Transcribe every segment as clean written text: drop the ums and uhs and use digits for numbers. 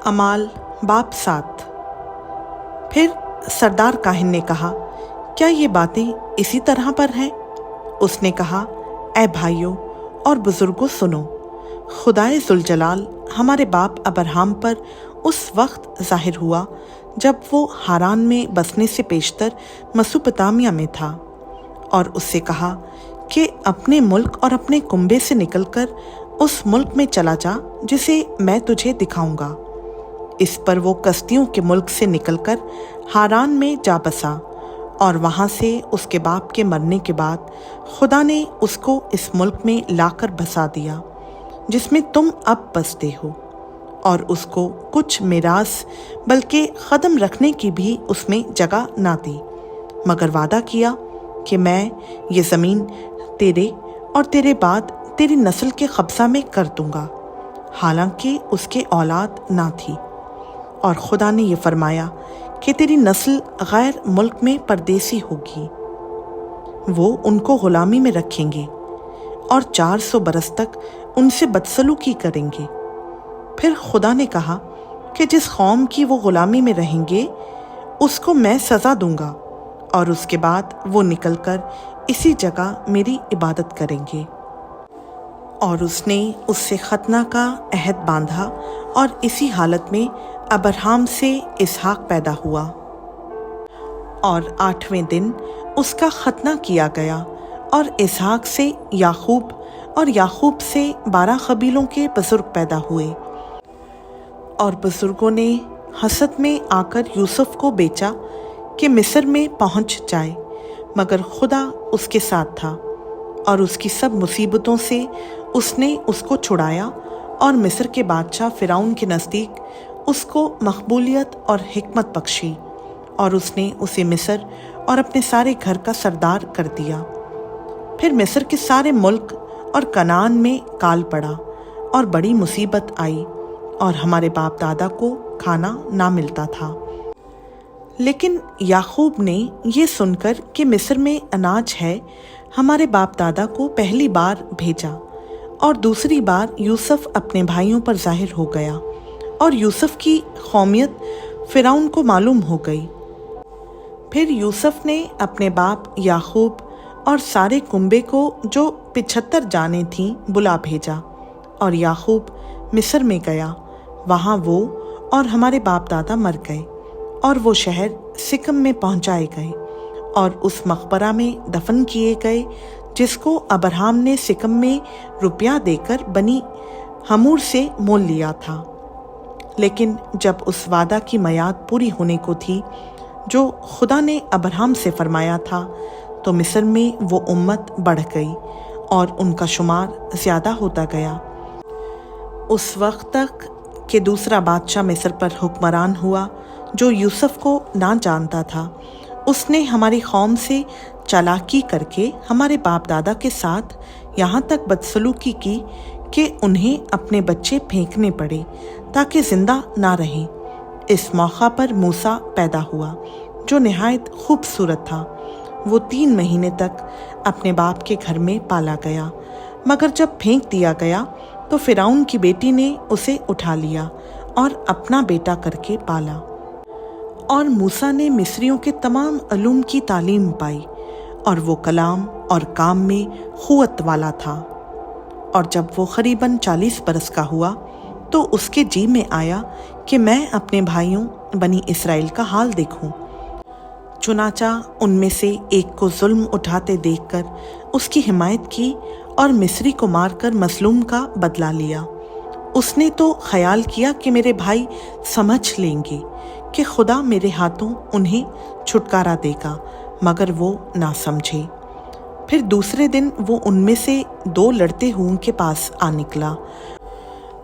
अमाल बाप 7। फिर सरदार काहिन ने कहा, क्या ये बातें इसी तरह पर हैं? उसने कहा, ऐ भाइयों और बुजुर्गों सुनो, खुदाए जुलजलाल हमारे बाप अब्राहम पर उस वक्त जाहिर हुआ जब वो हारान में बसने से पेशतर मसोपोटामिया में था, और उससे कहा कि अपने मुल्क और अपने कुंबे से निकलकर उस मुल्क में चला जा जिसे मैं तुझे दिखाऊंगा। इस पर वो कस्तियों के मुल्क से निकलकर हारान में जा बसा, और वहाँ से उसके बाप के मरने के बाद खुदा ने उसको इस मुल्क में लाकर बसा दिया जिसमें तुम अब बसते हो, और उसको कुछ मिरास बल्कि कदम रखने की भी उसमें जगह ना दी, मगर वादा किया कि मैं ये ज़मीन तेरे और तेरे बाद तेरी नस्ल के कब्ज़ा में कर दूंगा। हालांकि उसके औलाद ना थी, और खुदा ने ये फरमाया कि तेरी नस्ल गैर मुल्क में परदेसी होगी, वो उनको गुलामी में रखेंगे और 400 बरस तक उनसे बदसलूकी करेंगे। फिर खुदा ने कहा कि जिस कौम की वो गुलामी में रहेंगे उसको मैं सज़ा दूंगा, और उसके बाद वो निकलकर इसी जगह मेरी इबादत करेंगे। और उसने उससे खतना का अहद बांधा, और इसी हालत में अब्राहम से इसहाक पैदा हुआ। और 8वें दिन उसका खतना किया गया, और इसहाक से याकूब, और याकूब से 12 कबीलों के बुजुर्ग पैदा हुए। और बुजुर्गों ने हसद में आकर यूसुफ को बेचा कि मिस्र में पहुंच जाए, मगर खुदा उसके साथ था, और उसकी सब मुसीबतों से उसने उसको छुड़ाया, और मिस्र के बादशाह फ़िरौन के नज़दीक उसको मकबूलियत और हिकमत बख्शी, और उसने उसे मिस्र और अपने सारे घर का सरदार कर दिया। फिर मिस्र के सारे मुल्क और कनान में काल पड़ा, और बड़ी मुसीबत आई, और हमारे बाप दादा को खाना ना मिलता था। लेकिन याकूब ने ये सुनकर कि मिस्र में अनाज है, हमारे बाप दादा को पहली बार भेजा, और दूसरी बार यूसुफ अपने भाइयों पर जाहिर हो गया, और यूसुफ की कौमियत फ़िरौन को मालूम हो गई। फिर यूसुफ ने अपने बाप याकूब और सारे कुंबे को जो 75 जानें थीं बुला भेजा, और याकूब मिस्र में गया। वहाँ वो और हमारे बाप दादा मर गए, और वो शहर सिकम में पहुँचाए गए, और उस मकबरा में दफन किए गए जिसको अब्राहम ने सिकम में रुपया देकर बनी हमूर से मोल लिया था। लेकिन जब उस वादा की मयाद पूरी होने को थी जो खुदा ने अब्राहम से फरमाया था, तो मिस्र में वो उम्मत बढ़ गई, और उनका शुमार ज़्यादा होता गया। उस वक्त तक कि दूसरा बादशाह मिस्र पर हुक्मरान हुआ जो यूसुफ को ना जानता था। उसने हमारी कौम से चालाकी करके हमारे बाप दादा के साथ यहाँ तक बदसलूकी की कि उन्हें अपने बच्चे फेंकने पड़े ताकि जिंदा ना रहें। इस मौका पर मूसा पैदा हुआ जो निहायत खूबसूरत था। वो 3 महीने तक अपने बाप के घर में पाला गया, मगर जब फेंक दिया गया तो फ़िरौन की बेटी ने उसे उठा लिया और अपना बेटा करके पाला। और मूसा ने मिस्रियों के तमाम अलूम की तालीम पाई, और वो कलाम और काम में क़ुव्वत वाला था। और जब वो करीबन 40 बरस का हुआ तो उसके जी में आया कि मैं अपने भाइयों बनी इसराइल का हाल देखूं। चुनाचा उनमें से एक को जुल्म उठाते देखकर उसकी हिमायत की और मिस्री को मारकर मसलूम का बदला लिया। उसने तो ख्याल किया कि मेरे भाई समझ लेंगे कि खुदा मेरे हाथों उन्हें छुटकारा देगा, मगर वो ना समझे। फिर दूसरे दिन वो उनमें से 2 लड़ते हुओं के पास आ निकला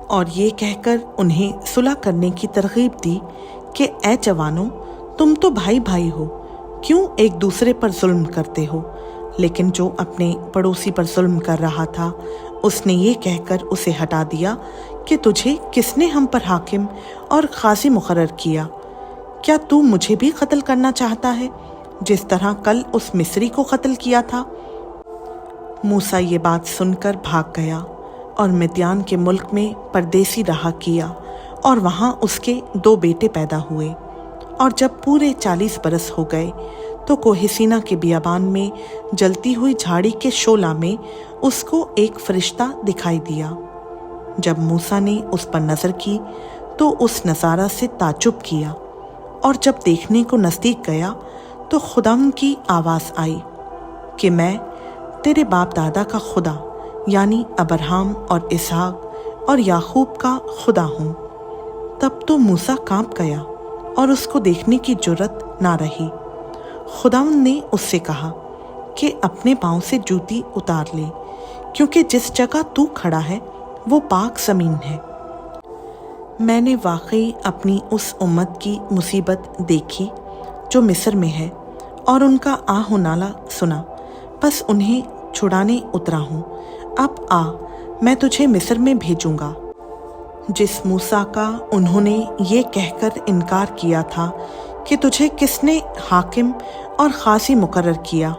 और ये कहकर उन्हें सुलह करने की तरगीब दी कि ए जवानों, तुम तो भाई भाई हो, क्यों एक दूसरे पर जुल्म करते हो। लेकिन जो अपने पड़ोसी पर जुल्म कर रहा था उसने ये कहकर उसे हटा दिया कि तुझे किसने हम पर हाकिम और काजी मुकर्रर किया? क्या तू मुझे भी कत्ल करना चाहता है जिस तरह कल उस मिस्री को कत्ल किया था? मूसा ये बात सुनकर भाग गया और मिद्यान के मुल्क में परदेसी रहा किया اور وہاں اس کے 2 بیٹے پیدا ہوئے۔ اور جب پورے 40 برس ہو گئے تو کوہ سینا کے بیابان میں جلتی ہوئی جھاڑی کے شعلہ میں اس کو ایک فرشتہ دکھائی دیا۔ جب موسیٰ نے اس پر نظر کی تو اس نظارہ سے تعجب کیا، اور جب دیکھنے کو نزدیک گیا تو خداوند کی آواز آئی کہ میں تیرے باپ دادا کا خدا یعنی ابراہیم اور اسحاق اور یعقوب کا خدا ہوں۔ تب تو موسیٰ کانپ گیا اور اس کو دیکھنے کی جرأت نہ رہی۔ خداوند نے اس سے کہا کہ اپنے پاؤں سے جوتی اتار لے، کیونکہ جس جگہ تو کھڑا ہے وہ پاک زمین ہے۔ میں نے واقعی اپنی اس امت کی مصیبت دیکھی جو مصر میں ہے، اور ان کا آہ و نالہ سنا، بس انہیں چھڑانے اترا ہوں۔ اب آ، میں تجھے مصر میں بھیجوں گا۔ جس موسیٰ کا انہوں نے یہ کہہ کر انکار کیا تھا کہ تجھے کس نے حاکم اور قاضی مقرر کیا،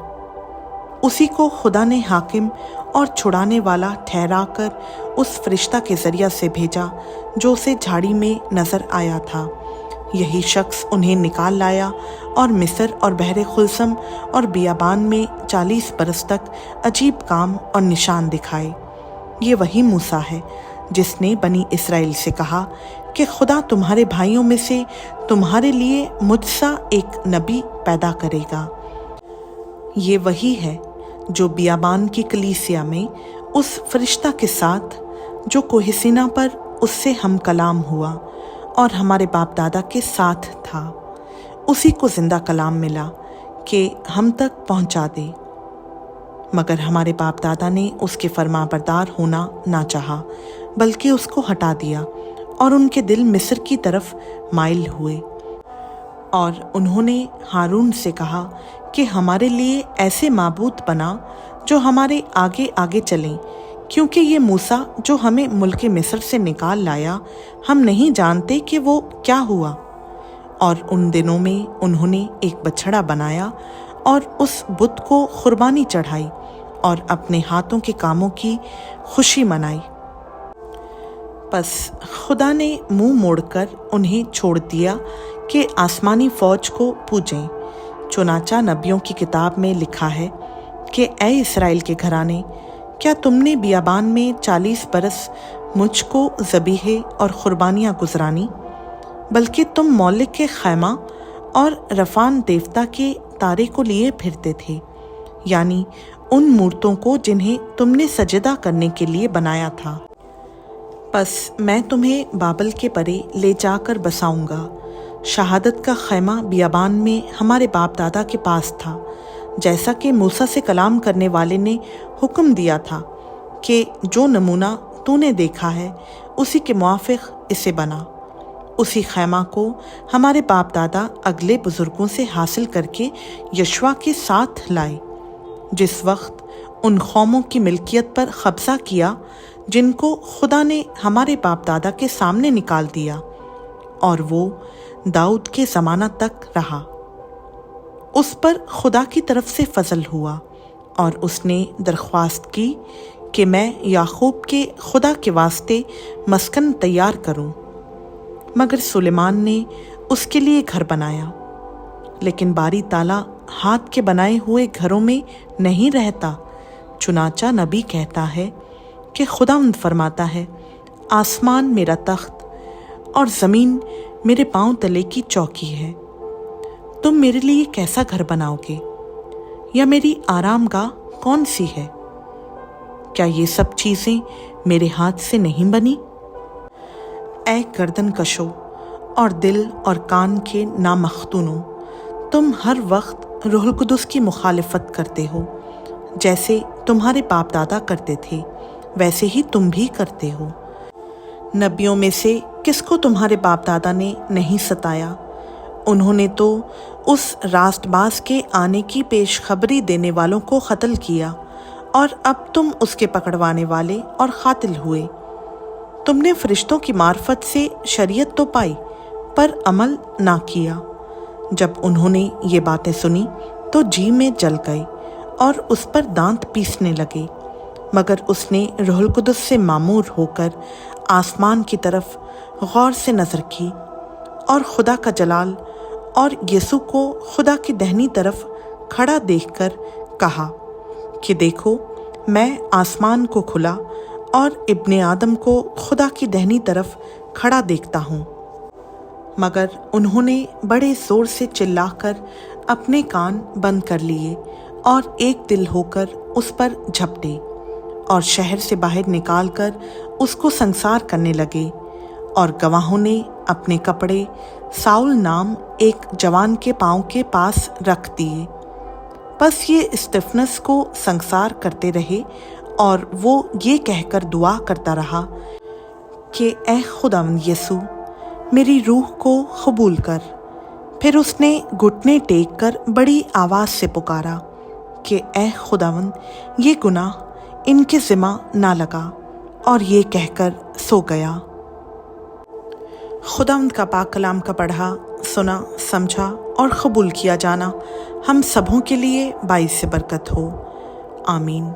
اسی کو خدا نے حاکم اور چھڑانے والا ٹھہرا کر اس فرشتہ کے ذریعہ سے بھیجا جو اسے جھاڑی میں نظر آیا تھا۔ یہی شخص انہیں نکال لایا اور مصر اور بحر خلصم اور بیابان میں 40 برس تک عجیب کام اور نشان دکھائے۔ یہ وہی موسیٰ ہے جس نے بنی اسرائیل سے کہا کہ خدا تمہارے بھائیوں میں سے تمہارے لیے مجھ سا ایک نبی پیدا کرے گا۔ یہ وہی ہے جو بیابان کی کلیسیا میں اس فرشتہ کے ساتھ جو کوہ سینا پر اس سے ہم کلام ہوا اور ہمارے باپ دادا کے ساتھ تھا، اسی کو زندہ کلام ملا کہ ہم تک پہنچا دے، مگر ہمارے باپ دادا نے اس کے فرما بردار ہونا نہ چاہا، بلکہ اس کو ہٹا دیا، اور ان کے دل مصر کی طرف مائل ہوئے۔ اور انہوں نے ہارون سے کہا کہ ہمارے لیے ایسے معبود بنا جو ہمارے آگے آگے چلیں، کیونکہ یہ موسیٰ جو ہمیں ملک مصر سے نکال لایا، ہم نہیں جانتے کہ وہ کیا ہوا۔ اور ان دنوں میں انہوں نے ایک بچھڑا بنایا اور اس بت کو قربانی چڑھائی اور اپنے ہاتھوں کے کاموں کی خوشی منائی۔ پس خدا نے منہ موڑ کر انہیں چھوڑ دیا کہ آسمانی فوج کو پوجیں۔ چنانچہ نبیوں کی کتاب میں لکھا ہے کہ اے اسرائیل کے گھرانے، کیا تم نے بیابان میں 40 برس مجھ کو ذبیحے اور قربانیاں گزرانی، بلکہ تم مولک کے خیمہ اور رفان دیوتا کے تارے کو لیے پھرتے تھے، یعنی ان مورتوں کو جنہیں تم نے سجدہ کرنے کے لیے بنایا تھا۔ پس میں تمہیں بابل کے پرے لے جا کر بساؤں گا۔ شہادت کا خیمہ بیابان میں ہمارے باپ دادا کے پاس تھا، جیسا کہ موسیٰ سے کلام کرنے والے نے حکم دیا تھا کہ جو نمونہ تو نے دیکھا ہے اسی کے موافق اسے بنا۔ اسی خیمہ کو ہمارے باپ دادا اگلے بزرگوں سے حاصل کر کے یشوع کے ساتھ لائے، جس وقت ان قوموں کی ملکیت پر قبضہ کیا جن کو خدا نے ہمارے باپ دادا کے سامنے نکال دیا، اور وہ داؤد کے زمانہ تک رہا۔ اس پر خدا کی طرف سے فضل ہوا، اور اس نے درخواست کی کہ میں یعقوب کے خدا کے واسطے مسکن تیار کروں، مگر سلیمان نے اس کے لیے گھر بنایا۔ لیکن باری تالا ہاتھ کے بنائے ہوئے گھروں میں نہیں رہتا، چنانچہ نبی کہتا ہے کہ خداوند فرماتا ہے، آسمان میرا تخت اور زمین میرے پاؤں تلے کی چوکی ہے۔ تم میرے لیے کیسا گھر بناؤ گے، یا میری آرام گاہ کون سی ہے؟ کیا یہ سب چیزیں میرے ہاتھ سے نہیں بنی؟ اے گردن کشو اور دل اور کان کے نامختونوں، تم ہر وقت روح القدس کی مخالفت کرتے ہو، جیسے تمہارے باپ دادا کرتے تھے ویسے ہی تم بھی کرتے ہو۔ نبیوں میں سے کس کو تمہارے باپ دادا نے نہیں ستایا؟ انہوں نے تو اس راست باز کے آنے کی پیش خبری دینے والوں کو قتل کیا، اور اب تم اس کے پکڑوانے والے اور قاتل ہوئے۔ تم نے فرشتوں کی معرفت سے شریعت تو پائی، پر عمل نہ کیا۔ جب انہوں نے یہ باتیں سنی تو جی میں جل گئے اور اس پر دانت پیسنے لگے۔ मगर उसने रूहुल कुदस से मामूर होकर आसमान की तरफ गौर से नज़र की और खुदा का जलाल और यीशु को खुदा की दाहिनी तरफ खड़ा देखकर कहा कि देखो, मैं आसमान को खुला और इब्ने आदम को खुदा की दाहिनी तरफ खड़ा देखता हूँ। मगर उन्होंने बड़े ज़ोर से चिल्लाकर अपने कान बंद कर लिए और एक दिल होकर उस पर झपटे और शहर से बाहर निकालकर उसको संसार करने लगे। और गवाहों ने अपने कपड़े साउल नाम एक जवान के पाँव के पास रख दिए। बस ये स्तिफनस को संसार करते रहे और वो ये कहकर दुआ करता रहा कि ऐ खुदावंद यीशु, मेरी रूह को कबूल कर। फिर उसने घुटने टेक कर बड़ी आवाज़ से पुकारा कि ऐ खुदावंद, ये गुनाह इनके ज़िम्मा ना लगा, और ये कहकर सो गया। खुदावंद का पाक कलाम का पढ़ा, सुना, समझा और कबूल किया जाना हम सबों के लिए बाइस बरकत हो। आमीन।